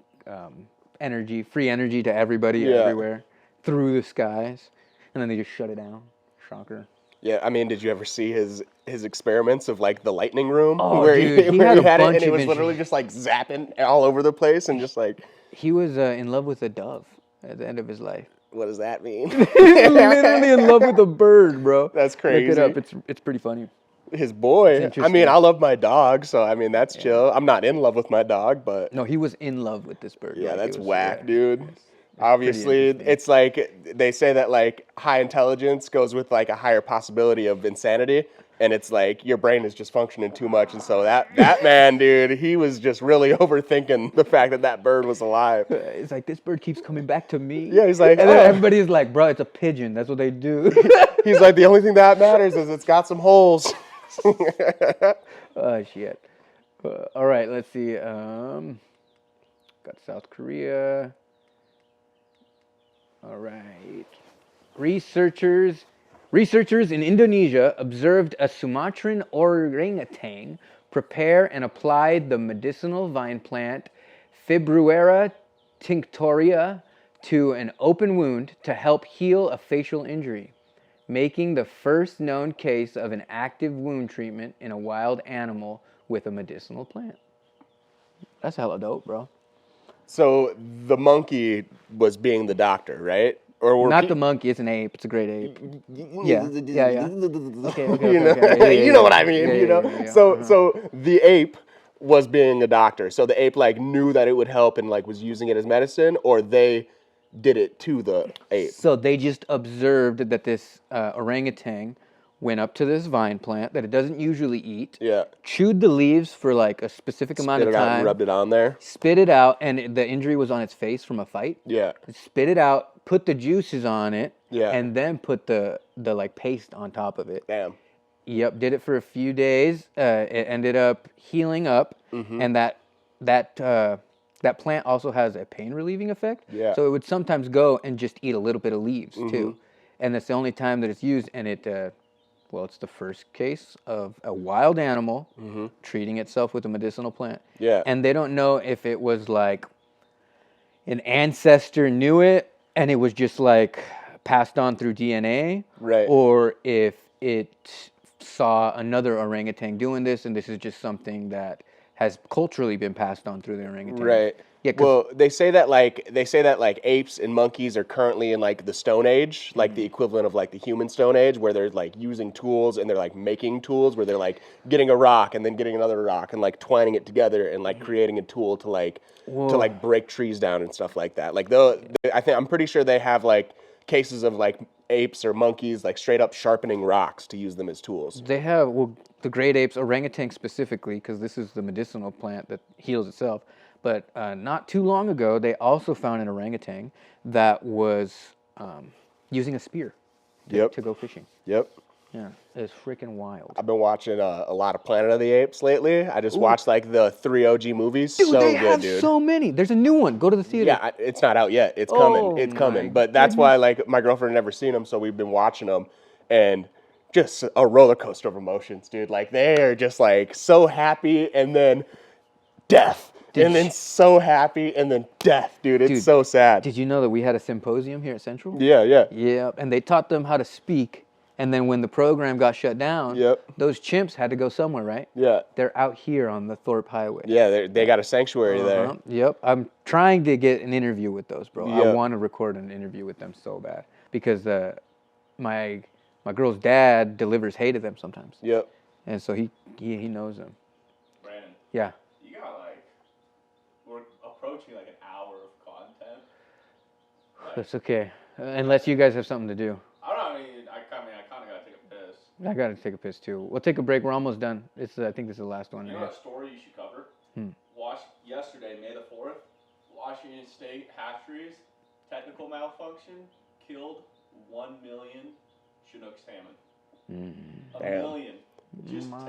energy, free energy to everybody Yeah. everywhere through the skies, and then they just shut it down. Shocker. yeah, I mean, did you ever see his experiments of like the lightning room Oh, where dude, he where had he a had it bunch and it of was inju- literally just like zapping all over the place and just like He was in love with a dove at the end of his life. What does that mean? He's literally in love with a bird, bro. That's Look crazy. it up. It's pretty funny. His boy. I interesting. mean, I love my dog, so I mean that's chill. I'm not in love with my dog, but No, he was in love with this bird. yeah, like, that's it was, whack, yeah. dude. Obviously, interesting. it's like they say that like high intelligence goes with like a higher possibility of insanity, and it's like your brain is just functioning too much, and so that man, dude, he was just really overthinking the fact that that bird was alive. It's like, this bird keeps coming back to me. Yeah, he's like, and then "Oh." everybody's like, bro, it's a pigeon. That's what they do. He's like, the only thing that matters is it's got some holes. Oh, shit. All right, let's see. Got South Korea. All right. Researchers in Indonesia observed a Sumatran orangutan prepare and apply the medicinal vine plant Fibruera tinctoria to an open wound to help heal a facial injury, making the first known case of an active wound treatment in a wild animal with a medicinal plant. That's hella dope, bro. So the monkey was being the doctor, right? Or were Not the monkey, it's an ape. It's a great ape. Yeah. Okay. You know what I mean, you know? Yeah. So the ape was being a doctor. So the ape like knew that it would help and like was using it as medicine, or they did it to the ape. So they just observed that this orangutan went up to this vine plant that it doesn't usually eat. Yeah. Chewed the leaves for like a specific amount Spit of it out time. and rubbed it on there. Spit it out, and the injury was on its face from a fight. Yeah. Spit it out, put the juices on it, Yeah. and then put the like paste on top of it. Damn. Yep, did it for a few days. It ended up healing up, and that plant also has a pain relieving effect. Yeah. So it would sometimes go and just eat a little bit of leaves too, and that's the only time that it's used. And it's the first case of a wild animal treating itself with a medicinal plant. Yeah. And they don't know if it was like an ancestor knew it and it was just like passed on through DNA, Right. or if it saw another orangutan doing this and this is just something that has culturally been passed on through the orangutan. Right. Yeah, well, they say that like apes and monkeys are currently in like the Stone Age, like the equivalent of like the human Stone Age, where they're like using tools and they're like making tools, where they're like getting a rock and then getting another rock and like twining it together and like creating a tool to like break trees down and stuff like that. Like I'm pretty sure they have like cases of like apes or monkeys like straight up sharpening rocks to use them as tools. They have, the great apes, orangutan specifically, because this is the medicinal plant that heals itself. But not too long ago, they also found an orangutan that was using a spear to go fishing. Yep. Yeah, it's freaking wild. I've been watching a lot of Planet of the Apes lately. I just watched like the 3 OG movies. Dude, so they good, have dude. so many. There's a new one. Go to the theater. Yeah, it's not out yet. It's coming. Oh, It's my coming. But that's why like my girlfriend had never seen them, so we've been watching them, and just a roller coaster of emotions, dude. Like they are just like so happy, and then death. And then so happy, and then death, dude. It's so sad. Did you know that we had a symposium here at Central? Yeah. Yeah, and they taught them how to speak. And then when the program got shut down, those chimps had to go somewhere, right? Yeah. They're out here on the Thorpe Highway. Yeah, they got a sanctuary there. Yep. I'm trying to get an interview with those, bro. Yeah. I want to record an interview with them so bad because my girl's dad delivers hay to them sometimes. Yep. And so he knows them. Brandon. Yeah. You got we're approaching like an hour of content. That's okay. Unless you guys have something to do. I don't know. I kind of gotta take a piss. I gotta take a piss too. We'll take a break. We're almost done. I think this is the last one. You know what story you should cover? Yesterday, May the 4th, Washington State hatcheries, technical malfunction, killed 1 million Chinook salmon. A million. Just My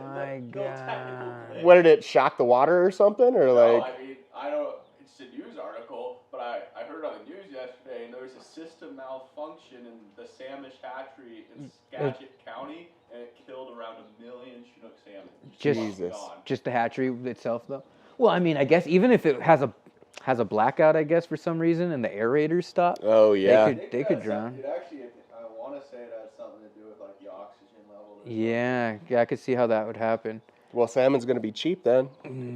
no technical God. glitch. What did it shock the water or something, or No, like? I mean, I don't. It's a news article, but I heard on the news yesterday, and there was a system malfunction in the Samish hatchery in Skagit County, and it killed around 1 million Chinook salmon. Jesus. Just the hatchery itself, though. Well, I mean, I guess even if it has a blackout, I guess for some reason, and the aerators stop. Oh yeah. They could drown. It actually, I want to say it has something to do with like the oxygen level. Yeah, I could see how that would happen. Well, salmon's gonna be cheap then.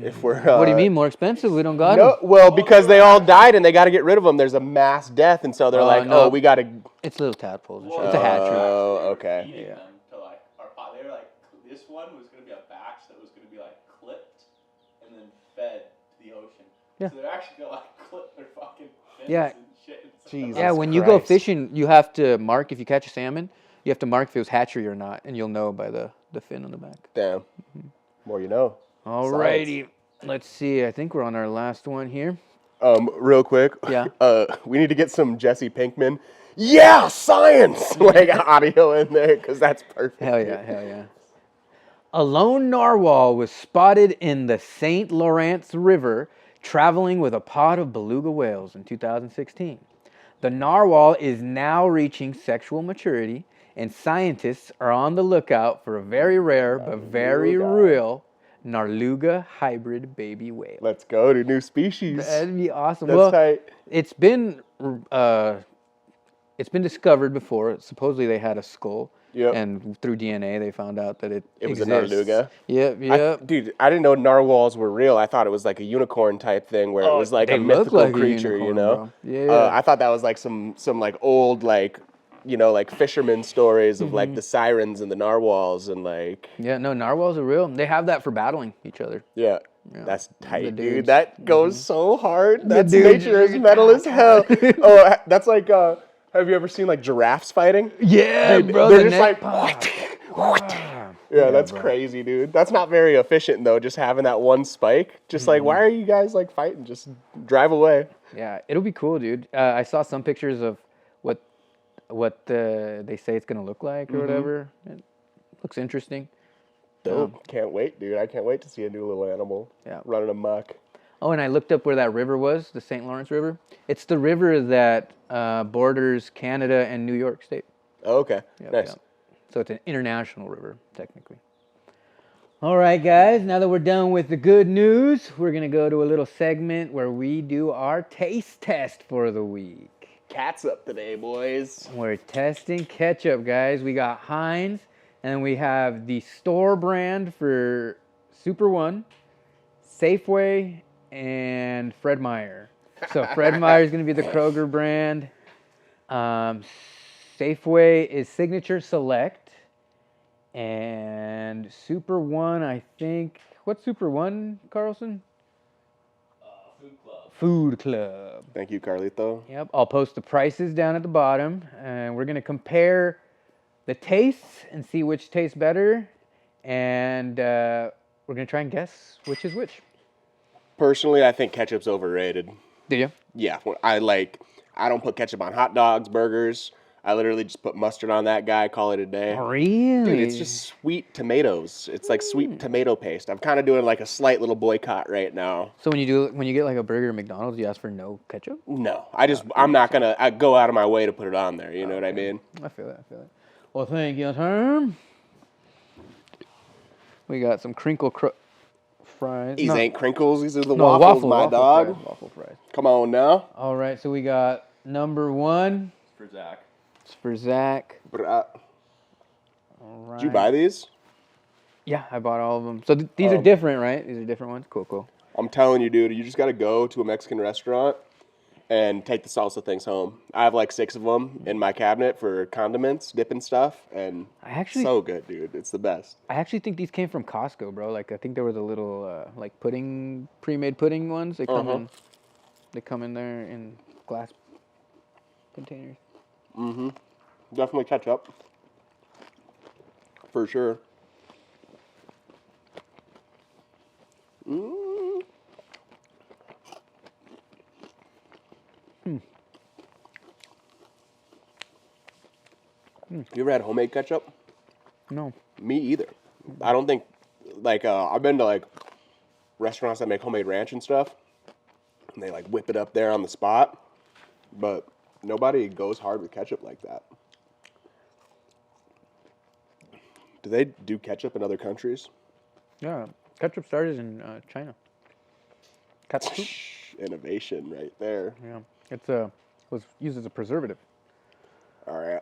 If we're What do you mean more expensive? We don't got No, them. well, because they all died and they got to get rid of them. There's a mass death, and so they're like, no. "Oh, we got to." It's little tadpoles and shit. Well, It's a hatchery. Oh, they were okay. feeding Yeah. them to like they were like this one was gonna be a batch that was gonna be like clipped and then fed to the ocean. Yeah. So they're actually gonna like clip their fucking fins Yeah. and shit. Jesus Yeah, when you go Christ. fishing, you have to mark if you catch a salmon. You have to mark if it was hatchery or not, and you'll know by the fin on the back. Damn. More you know. Alrighty, let's see. I think we're on our last one here. Real quick. Yeah. We need to get some Jesse Pinkman. Yeah, science. Like audio in there because that's perfect. Hell yeah. A lone narwhal was spotted in the St. Lawrence River traveling with a pod of beluga whales in 2016. The narwhal is now reaching sexual maturity, and scientists are on the lookout for a very rare but very real Narluga hybrid baby whale. Let's go to new species. That'd be awesome. That's well, tight. it's been discovered before. Supposedly they had a skull. Yep. And through DNA, they found out that it was exists. a Narluga. Yep. Dude, I didn't know narwhals were real. I thought it was like a unicorn type thing where it was like they a look mythical like a creature, unicorn, you know? bro. Yeah. I thought that was like some like old like, you know, like fisherman stories of like the sirens and the narwhals and like. Yeah, no, narwhals are real. They have that for battling each other. Yeah. Yeah. That's tight, The dude. dudes. That goes so hard. That's dudes. nature is metal as hell. Oh, that's like, have you ever seen like giraffes fighting? Yeah, Dude, bro. they're the just neck like, pop. yeah, that's crazy, dude. That's not very efficient though. Just having that one spike. Just like, why are you guys like fighting? Just drive away. Yeah, it'll be cool, dude. I saw some pictures of what they say it's gonna look like or whatever. It looks interesting. Dope. Can't wait, dude. I can't wait to see a new little animal running amok. Oh, and I looked up where that river was, the St. Lawrence River. It's the river that borders Canada and New York State. Oh, okay. Yep, Nice. yep. So it's an international river, technically. All right, guys, now that we're done with the good news, we're going to go to a little segment where we do our taste test for the week. Cat's up today, boys. We're testing ketchup, guys. We got Heinz, and we have the store brand for Super One, Safeway, and Fred Meyer. So Fred Meyer is going to be the Kroger brand. Safeway is Signature Select. And Super One, I think. What's Super One, Carlson? Food Club. Food Club. Thank you, Carlito. Yep, I'll post the prices down at the bottom. And we're going to compare the tastes and see which tastes better. And we're going to try and guess which is which. Personally, I think ketchup's overrated. Do you? Yeah, I don't put ketchup on hot dogs, burgers. I literally just put mustard on that guy, call it a day. Really? Dude, it's just sweet tomatoes. It's like sweet tomato paste. I'm kind of doing like a slight little boycott right now. So when you get like a burger at McDonald's, you ask for no ketchup? No, I'm not gonna go out of my way to put it on there. You know what I mean? I feel it. Well, thank you, Tom. We got some crinkle fries. These ain't crinkles. These are the No, waffles, my dog. Fries, waffle fries. Come on now. All right, so we got number one. For Zach. It's for Zach. All All right. Did you buy these? Yeah, I bought all of them. So these are different, right? These are different ones? Cool. I'm telling you, dude, you just got to go to a Mexican restaurant and take the salsa things home. I have like 6 of them in my cabinet for condiments, dipping stuff, and so good, dude. It's the best. I actually think these came from Costco, bro. Like, I think there were the little, like, pre-made pudding ones. They come in there in glass containers. Mm-hmm. Definitely ketchup. For sure. You ever had homemade ketchup? No. Me either. I don't think, like, I've been to, like, restaurants that make homemade ranch and stuff, and they, like, whip it up there on the spot, but nobody goes hard with ketchup like that. Do they do ketchup in other countries? Yeah. Ketchup started in China. Ketchup. Innovation right there. Yeah. It's was used as a preservative. All right.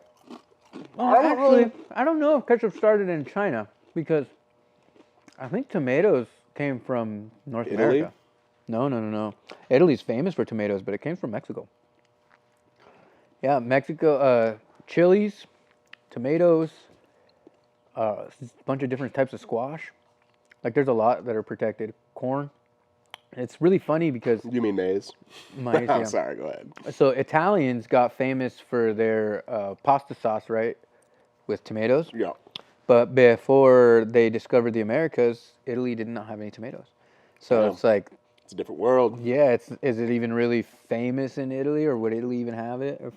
Well, actually, I don't know if ketchup started in China because I think tomatoes came from North Italy? America. No. Italy's famous for tomatoes, but it came from Mexico. Yeah, Mexico, chilies, tomatoes, a bunch of different types of squash. Like there's a lot that are protected. Corn. It's really funny because You mean maize? maize, I'm yeah. sorry, go ahead. So Italians got famous for their pasta sauce, right, with tomatoes. Yeah. But before they discovered the Americas, Italy did not have any tomatoes. So Yeah. it's like, It's a different world. yeah, is it even really famous in Italy, or would Italy even have it? Or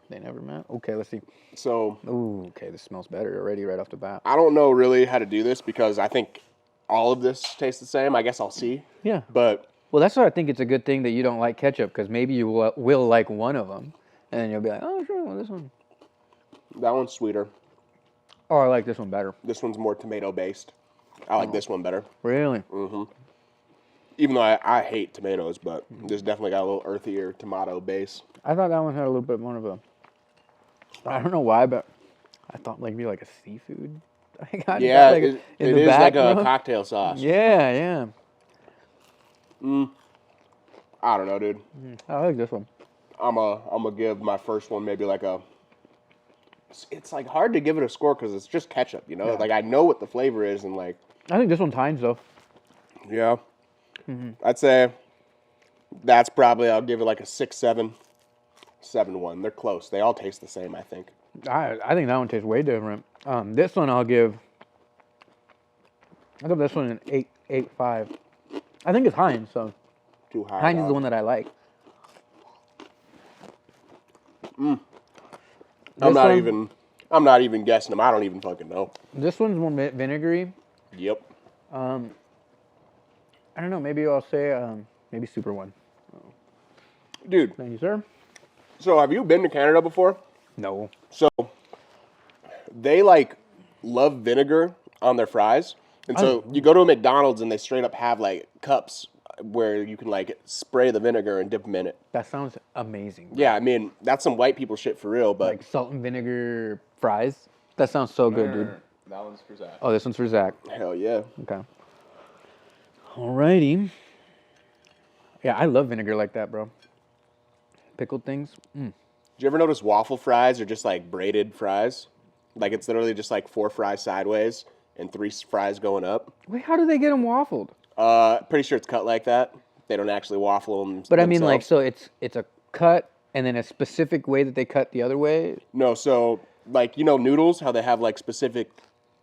they never met. Okay, let's see. So Ooh, okay, this smells better already right off the bat. I don't know really how to do this because I think all of this tastes the same. I guess I'll see. Yeah. But Well, that's why I think it's a good thing that you don't like ketchup, because maybe you will like one of them, and then you'll be like, oh, sure, well, this one. that one's sweeter. Oh, I like this one better. This one's more tomato based. I like this one better. Really? Even though I hate tomatoes, but this definitely got a little earthier tomato base. I thought that one had a little bit more of a. I don't know why, but I thought like maybe like a seafood. I got Yeah, like, it in the is back, like a bro. cocktail sauce. Yeah. I don't know, dude. I like this one. I'm gonna give my first one maybe like a. It's like hard to give it a score because it's just ketchup, you know. Yeah. Like I know what the flavor is, and like I think this one's Heinz though. yeah, I'd say that's probably I'll give it like a 6-7, 7-1. They're close. They all taste the same, I think. I think that one tastes way different. This one I'll give this one an 8.5. I think it's Heinz, so Too high. Heinz is the one that I like. I'm not even guessing them. I don't even fucking know. This one's more vinegary. Yep. I don't know. Maybe I'll say maybe Super One. Dude, Thank you, sir. so have you been to Canada before? No. So they like love vinegar on their fries. And so you go to a McDonald's and they straight up have like cups where you can like spray the vinegar and dip them in it. That sounds amazing. Bro. Yeah, I mean, that's some white people shit for real, but Like salt and vinegar fries. That sounds so good, dude. That one's for Zach. Oh, this one's for Zach. hell yeah. Okay. Alrighty. Yeah, I love vinegar like that, bro. Pickled things. Did you ever notice waffle fries are just like braided fries? Like it's literally just like 4 fries sideways and 3 fries going up. Wait, how do they get them waffled? Pretty sure it's cut like that. They don't actually waffle them. But I mean, like, themselves. so it's a cut and then a specific way that they cut the other way. No, so like you know noodles, how they have like specific,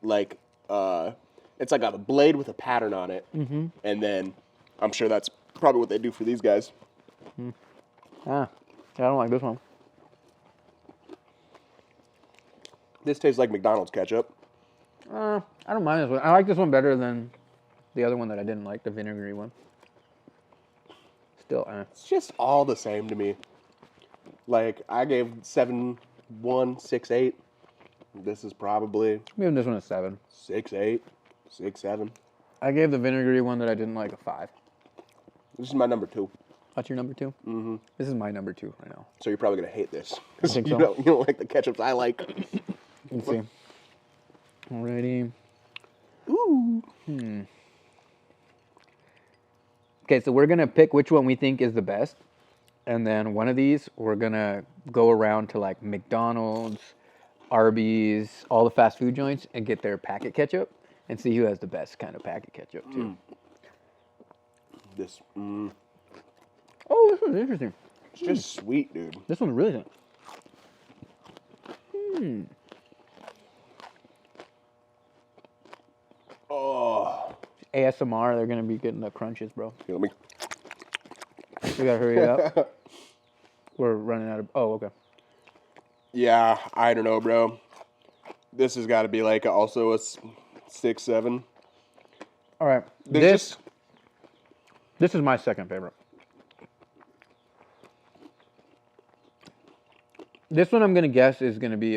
like it's like a blade with a pattern on it, and then I'm sure that's probably what they do for these guys. Yeah, I don't like this one. This tastes like McDonald's ketchup. I don't mind this one. I like this one better than the other one that I didn't like, the vinegary one. Still, It's just all the same to me. Like I gave 7-1, 6-8. This is probably I'm giving this one a 7. 6-8, 6-7. I gave the vinegary one that I didn't like a 5. This is my number 2. That's your number 2? Mm-hmm. This is my number 2 right now. So you're probably gonna hate this. I think you so. don't, you don't like the ketchups I like. Let's see. Alrighty. Ooh. Okay, so we're gonna pick which one we think is the best, and then one of these we're gonna go around to like McDonald's, Arby's, all the fast food joints, and get their packet ketchup, and see who has the best kind of packet ketchup too. This, Oh, this one's interesting. it's just sweet, dude. This one's really good. Oh, ASMR, they're gonna be getting the crunches, bro. here, let me. We gotta hurry up. We're running out of. Oh, okay. Yeah, I don't know, bro. This has got to be like also a 6-7. All right. There's This is my second favorite. This one I'm gonna guess is gonna be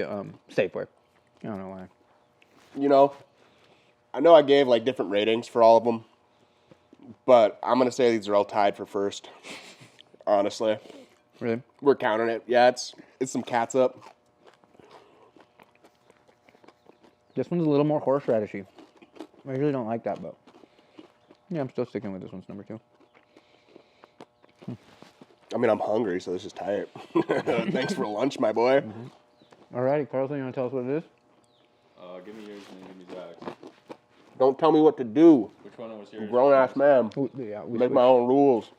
Safeway. I don't know why. you know, I know I gave like different ratings for all of them, but I'm gonna say these are all tied for first. Honestly, Really? we're counting it. Yeah, it's some catsup. This one's a little more horseradishy. I really don't like that, but yeah, I'm still sticking with this one's number 2. I mean, I'm hungry, so this is tight. Thanks for lunch, my boy. Alrighty, Carlson, you want to tell us what it is? Give me yours and then give me Zach's. Don't tell me what to do. Which one was I'm yours? a grown-ass man. Yeah, we Make switched. my own rules.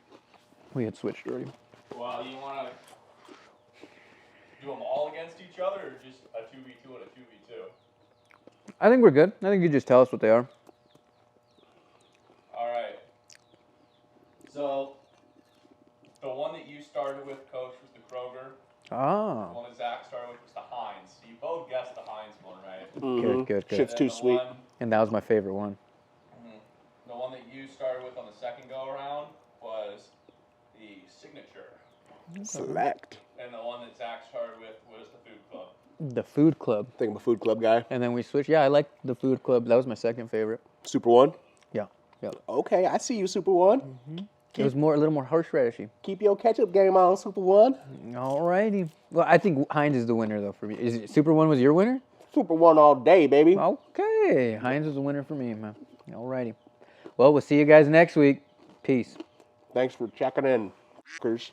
We had switched already. Well, you want to do them all against each other, or just a 2v2 and a 2v2? I think we're good. I think you just tell us what they are. All right. So, the one that you started with, Coach, was the Kroger. The Ah. one that Zach started with was the Heinz. So you both guessed the Heinz one, right? Good, good, good. Shit's And too the sweet. And that was my favorite one. The one that you started with on the second go-around was the Signature. Select. And the one that Zach started with was the Food Club. The Food Club. I think I'm a food club guy. And then we switched. Yeah, I like the Food Club. That was my second favorite. Super One. Yeah. Yeah. Okay, I see you, Super One. It was a little more horseradishy. Keep your ketchup game on, Super One. Alrighty. Well, I think Heinz is the winner though for me. Is it Super One was your winner? Super One all day, baby. Okay. Heinz is the winner for me, man. Alrighty. Well, we'll see you guys next week. Peace. Thanks for checking in, fuckers.